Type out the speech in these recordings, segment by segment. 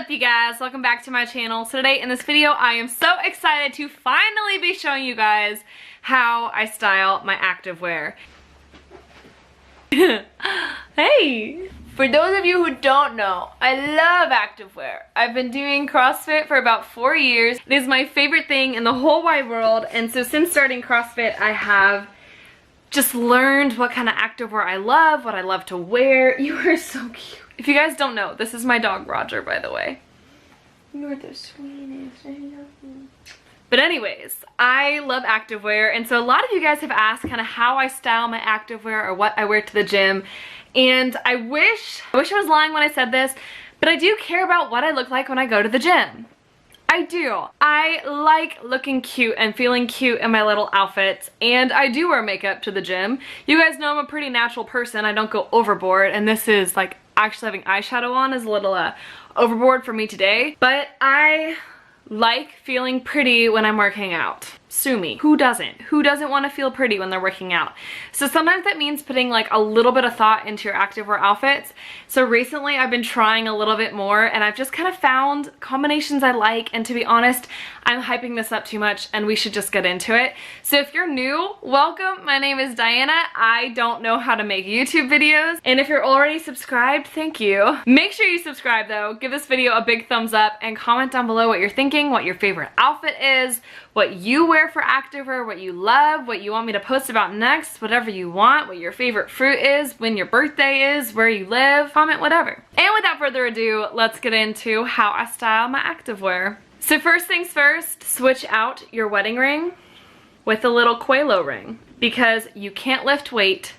up, you guys? Welcome back to my channel. So today in this video I am so excited to finally be showing you guys how I style my activewear. Hey! For those of you who don't know, I love activewear. I've been doing CrossFit for about 4 years. It is my favorite thing in the whole wide world, and so since starting CrossFit I have just learned what kind of activewear I love, what I love to wear. You are so cute. If you guys don't know, this is my dog Roger, by the way. You're the sweetest. I love you. But anyways, I love activewear, and so a lot of you guys have asked kind of how I style my activewear or what I wear to the gym. And I wish I was lying when I said this, but I do care about what I look like when I go to the gym. I do. I like looking cute and feeling cute in my little outfits, and I do wear makeup to the gym. You guys know I'm a pretty natural person. I don't go overboard, and this is like actually having eyeshadow on is a little overboard for me today. But I like feeling pretty when I'm working out. Sue me. Who doesn't? Who doesn't want to feel pretty when they're working out? So sometimes that means putting like a little bit of thought into your activewear outfits. So recently I've been trying a little bit more, and I've just kind of found combinations I like, and to be honest, I'm hyping this up too much and we should just get into it. So if you're new, welcome. My name is Diana. I don't know how to make YouTube videos, and if you're already subscribed, thank you. Make sure you subscribe though, give this video a big thumbs up, and comment down below what you're thinking, what your favorite outfit is, what you wear for activewear, what you love, what you want me to post about next, whatever you want, what your favorite fruit is, when your birthday is, where you live, comment whatever. And without further ado, let's get into how I style my activewear. So first things first, switch out your wedding ring with a little Quelo ring, because you can't lift weight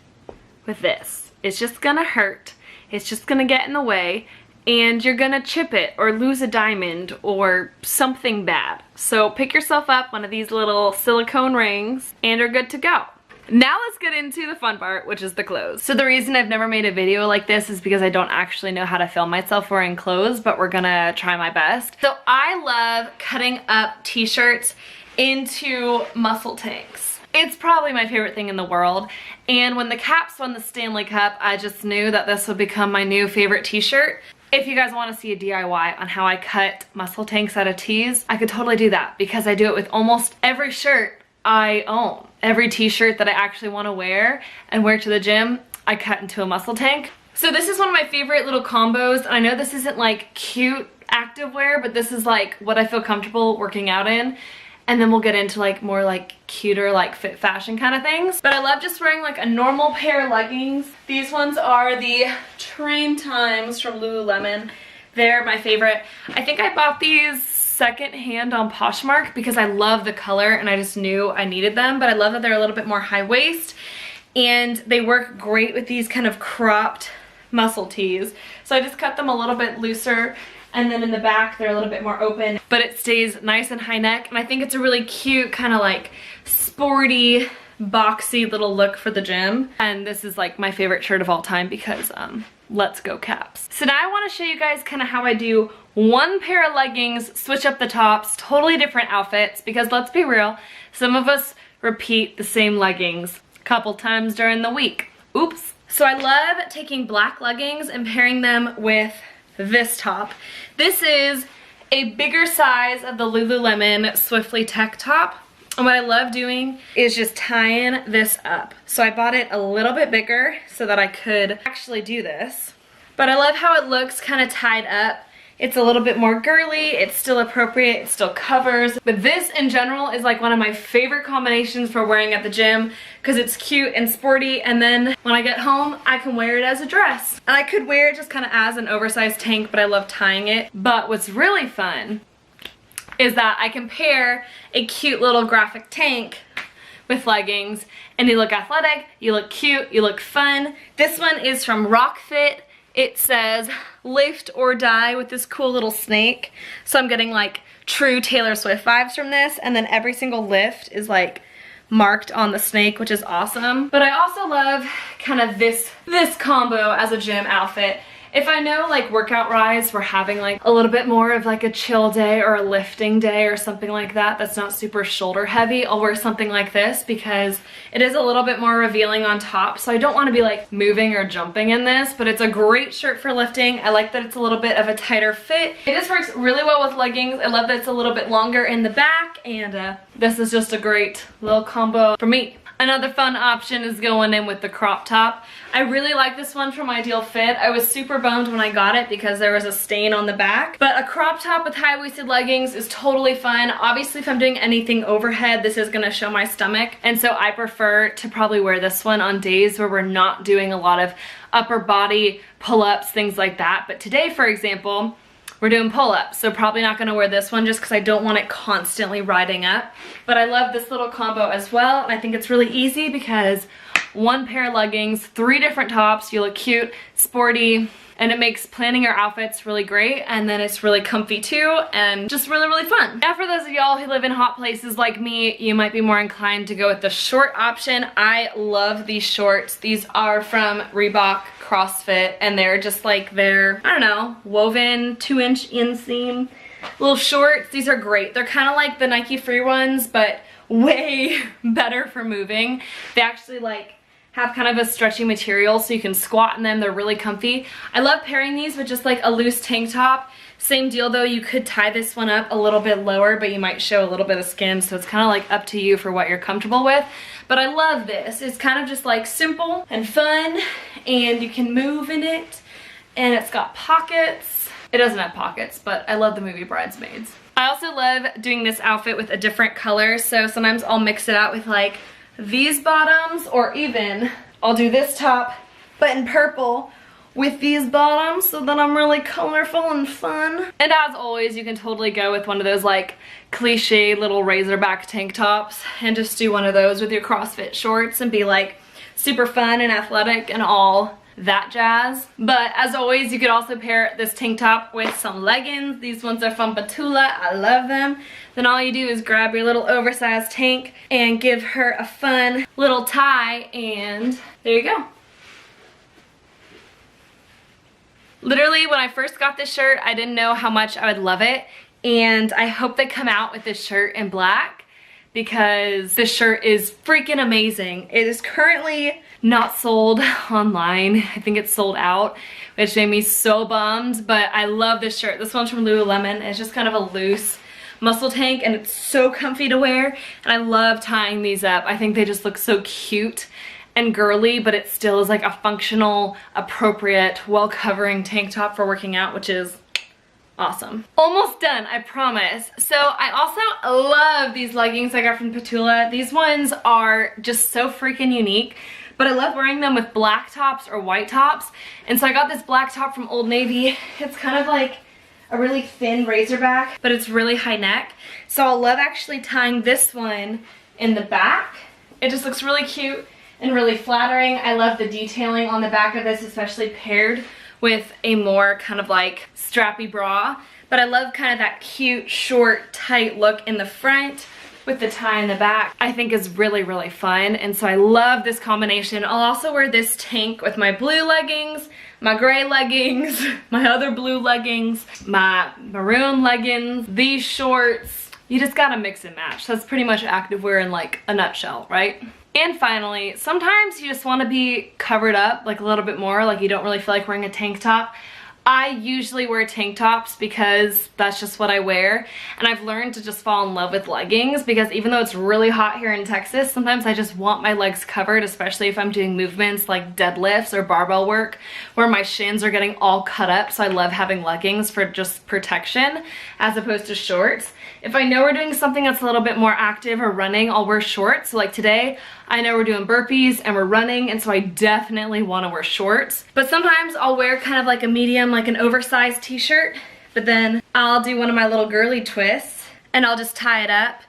with this. It's just gonna hurt, it's just gonna get in the way, and you're gonna chip it or lose a diamond or something bad. So pick yourself up one of these little silicone rings and you're good to go. Now let's get into the fun part, which is the clothes. So the reason I've never made a video like this is because I don't actually know how to film myself wearing clothes, but we're gonna try my best. So I love cutting up t-shirts into muscle tanks. It's probably my favorite thing in the world, and when the Caps won the Stanley Cup, I just knew that this would become my new favorite t-shirt. If you guys want to see a DIY on how I cut muscle tanks out of tees, I could totally do that, because I do it with almost every shirt I own. Every t-shirt that I actually want to wear and wear to the gym, I cut into a muscle tank. So this is one of my favorite little combos, and I know this isn't like cute activewear, but this is like what I feel comfortable working out in. And then we'll get into like more like cuter like fit fashion kind of things. But I love just wearing like a normal pair of leggings. These ones are the Train Times from Lululemon. They're my favorite. I think I bought these secondhand on Poshmark because I love the color and I just knew I needed them. But I love that they're a little bit more high waist, and they work great with these kind of cropped muscle tees. So I just cut them a little bit looser, and then in the back they're a little bit more open, but it stays nice and high neck, and I think it's a really cute kind of like sporty, boxy little look for the gym. And this is like my favorite shirt of all time because let's go Caps. So now I want to show you guys kind of how I do one pair of leggings, switch up the tops, totally different outfits, because let's be real, some of us repeat the same leggings a couple times during the week. Oops. So I love taking black leggings and pairing them with this top. This is a bigger size of the Lululemon Swifly Tech top, and what I love doing is just tying this up. So I bought it a little bit bigger so that I could actually do this, but I love how it looks kind of tied up. It's a little bit more girly, it's still appropriate, it still covers. But this in general is like one of my favorite combinations for wearing at the gym, because it's cute and sporty, and then when I get home I can wear it as a dress. And I could wear it just kind of as an oversized tank, but I love tying it. But what's really fun is that I can pair a cute little graphic tank with leggings, and you look athletic, you look cute, you look fun. This one is from RokFit. It says lift or die with this cool little snake. So I'm getting like true Taylor Swift vibes from this, and then every single lift is like marked on the snake, which is awesome. But I also love kind of this combo as a gym outfit. If I know like workout wise we're having like a little bit more of like a chill day or a lifting day or something like that that's not super shoulder heavy, I'll wear something like this because it is a little bit more revealing on top. So I don't want to be like moving or jumping in this, but it's a great shirt for lifting. I like that it's a little bit of a tighter fit. It just works really well with leggings. I love that it's a little bit longer in the back, and this is just a great little combo for me. Another fun option is going in with the crop top. I really like this one from IdealFit. I was super bummed when I got it because there was a stain on the back. But a crop top with high-waisted leggings is totally fun. Obviously, if I'm doing anything overhead, this is gonna show my stomach. And so I prefer to probably wear this one on days where we're not doing a lot of upper body pull-ups, things like that. But today, for example, we're doing pull-ups, so probably not gonna wear this one just because I don't want it constantly riding up. But I love this little combo as well, and I think it's really easy because one pair of leggings, 3 different tops, you look cute, sporty, and it makes planning your outfits really great, and then it's really comfy too, and just really, really fun. Now for those of y'all who live in hot places like me, you might be more inclined to go with the short option. I love these shorts. These are from Reebok CrossFit, and they're just like they're, I don't know, woven 2-inch inseam little shorts. These are great. They're kind of like the Nike Free ones, but way better for moving. They actually like have kind of a stretchy material so you can squat in them. They're really comfy. I love pairing these with just like a loose tank top. Same deal though, you could tie this one up a little bit lower, but you might show a little bit of skin, so it's kind of like up to you for what you're comfortable with. But I love this. It's kind of just like simple and fun, and you can move in it, and it's got pockets. It doesn't have pockets, but I love the movie Bridesmaids. I also love doing this outfit with a different color, so sometimes I'll mix it out with like these bottoms, or even I'll do this top but in purple with these bottoms so that I'm really colorful and fun. And as always, you can totally go with one of those like cliche little Racerback tank tops and just do one of those with your CrossFit shorts and be like super fun and athletic and all that jazz. But as always, you could also pair this tank top with some leggings. These ones are from Petula. I love them. Then all you do is grab your little oversized tank and give her a fun little tie, and there you go. Literally, when I first got this shirt, I didn't know how much I would love it, and I hope they come out with this shirt in black because this shirt is freaking amazing. It is currently not sold online. I think it's sold out, which made me so bummed, but I love this shirt. This one's from Lululemon. It's just kind of a loose muscle tank, and it's so comfy to wear, and I love tying these up. I think they just look so cute and girly, but it still is like a functional, appropriate, well-covering tank top for working out, which is awesome. Almost done, I promise. So I also love these leggings I got from Petula. These ones are just so freaking unique, but I love wearing them with black tops or white tops. And so I got this black top from Old Navy. It's kind of like a really thin Racerback, but it's really high neck. So I love actually tying this one in the back. It just looks really cute and really flattering. I love the detailing on the back of this, especially paired with a more kind of like strappy bra. But I love kind of that cute, short, tight look in the front with the tie in the back. I think is really, really fun. And so I love this combination. I'll also wear this tank with my blue leggings, my gray leggings, my other blue leggings, my maroon leggings, these shorts. You just gotta mix and match. That's pretty much activewear in like a nutshell, right? And finally, sometimes you just want to be covered up like a little bit more, like you don't really feel like wearing a tank top. I usually wear tank tops because that's just what I wear, and I've learned to just fall in love with leggings because even though it's really hot here in Texas, sometimes I just want my legs covered, especially if I'm doing movements like deadlifts or barbell work where my shins are getting all cut up. So I love having leggings for just protection as opposed to shorts. If I know we're doing something that's a little bit more active or running, I'll wear shorts. So like today, I know we're doing burpees and we're running, and so I definitely want to wear shorts. But sometimes I'll wear kind of like a medium, like an oversized t-shirt, but then I'll do one of my little girly twists and I'll just tie it up,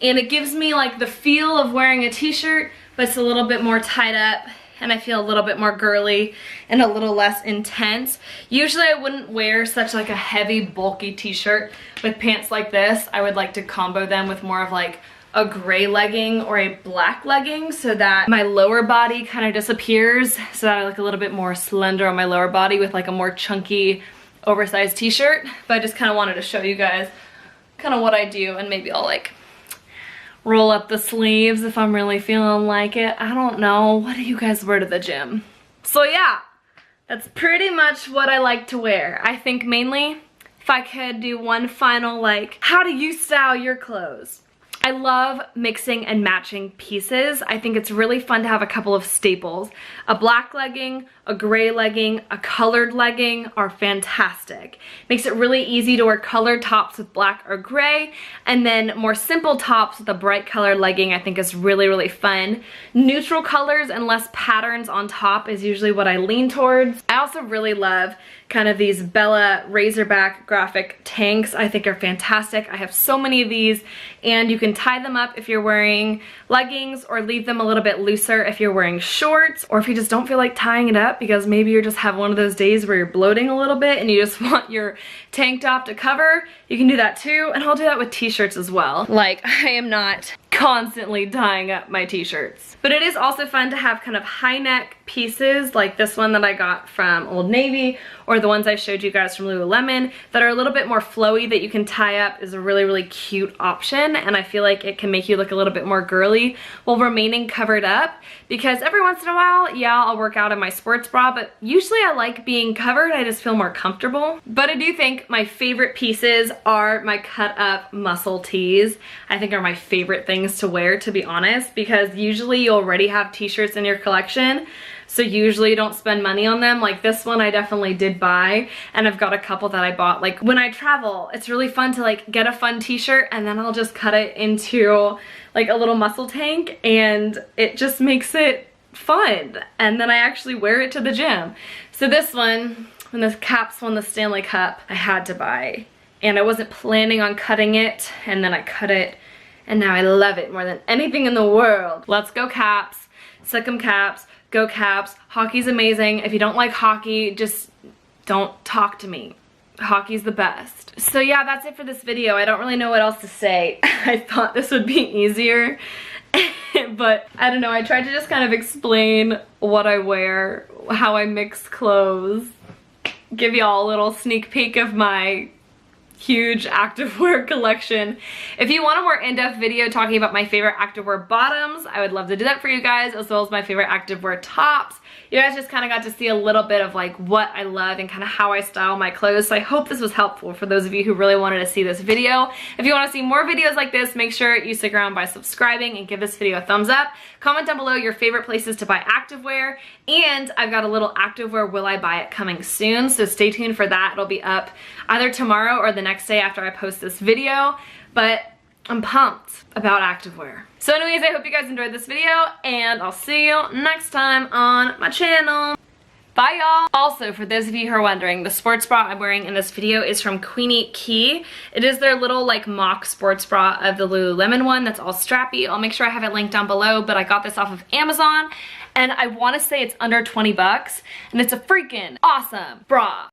and it gives me like the feel of wearing a t-shirt, but it's a little bit more tied up and I feel a little bit more girly and a little less intense. Usually I wouldn't wear such like a heavy bulky t-shirt with pants like this. I would like to combo them with more of like a gray legging or a black legging so that my lower body kind of disappears, so that I look a little bit more slender on my lower body with like a more chunky oversized t-shirt. But I just kind of wanted to show you guys kind of what I do, and maybe I'll like roll up the sleeves if I'm really feeling like it. I don't know. What do you guys wear to the gym? So yeah, that's pretty much what I like to wear. I think mainly if I could do one final like, how do you style your clothes? I love mixing and matching pieces. I think it's really fun to have a couple of staples. A black legging, a gray legging, a colored legging are fantastic. Makes it really easy to wear colored tops with black or gray, and then more simple tops with a bright colored legging I think is really, really fun. Neutral colors and less patterns on top is usually what I lean towards. I also really love kind of these Bella Racerback graphic tanks. I think are fantastic. I have so many of these, and you can tie them up if you're wearing leggings, or leave them a little bit looser if you're wearing shorts, or if you just don't feel like tying it up because maybe you just have one of those days where you're bloating a little bit and you just want your tank top to cover. You can do that too, and I'll do that with t-shirts as well. Like, I am not constantly tying up my t-shirts. But it is also fun to have kind of high neck pieces like this one that I got from Old Navy, or the ones I showed you guys from Lululemon that are a little bit more flowy that you can tie up is a really, really cute option, and I feel like it can make you look a little bit more girly while remaining covered up, because every once in a while, yeah, I'll work out in my sports bra, but usually I like being covered. I just feel more comfortable. But I do think my favorite pieces are my cut up muscle tees. I think are my favorite things to wear, to be honest, because usually you already have t-shirts in your collection, so usually you don't spend money on them. Like this one I definitely did buy, and I've got a couple that I bought like when I travel. It's really fun to like get a fun t-shirt and then I'll just cut it into like a little muscle tank, and it just makes it fun, and then I actually wear it to the gym. So this one, when the Caps won the Stanley Cup, I had to buy, and I wasn't planning on cutting it, and then I cut it, and now I love it more than anything in the world. Let's go Caps, suck 'em Caps, go Caps. Hockey's amazing. If you don't like hockey, just don't talk to me. Hockey's the best. So yeah, that's it for this video. I don't really know what else to say. I thought this would be easier, but I don't know. I tried to just kind of explain what I wear, how I mix clothes, give y'all a little sneak peek of my huge activewear collection. If you want a more in-depth video talking about my favorite activewear bottoms, I would love to do that for you guys, as well as my favorite activewear tops. You guys just kind of got to see a little bit of like what I love and kind of how I style my clothes. So I hope this was helpful for those of you who really wanted to see this video. If you want to see more videos like this, make sure you stick around by subscribing and give this video a thumbs up. Comment down below your favorite places to buy activewear, and I've got a little activewear will I buy it coming soon, so stay tuned for that. It'll be up either tomorrow or the next day after I post this video, but I'm pumped about activewear. So anyways, I hope you guys enjoyed this video, and I'll see you next time on my channel. Bye y'all! Also, for those of you who are wondering, the sports bra I'm wearing in this video is from Queenie Key. It is their little like mock sports bra of the Lululemon one that's all strappy. I'll make sure I have it linked down below, but I got this off of Amazon, and I want to say it's under 20 bucks, and it's a freaking awesome bra.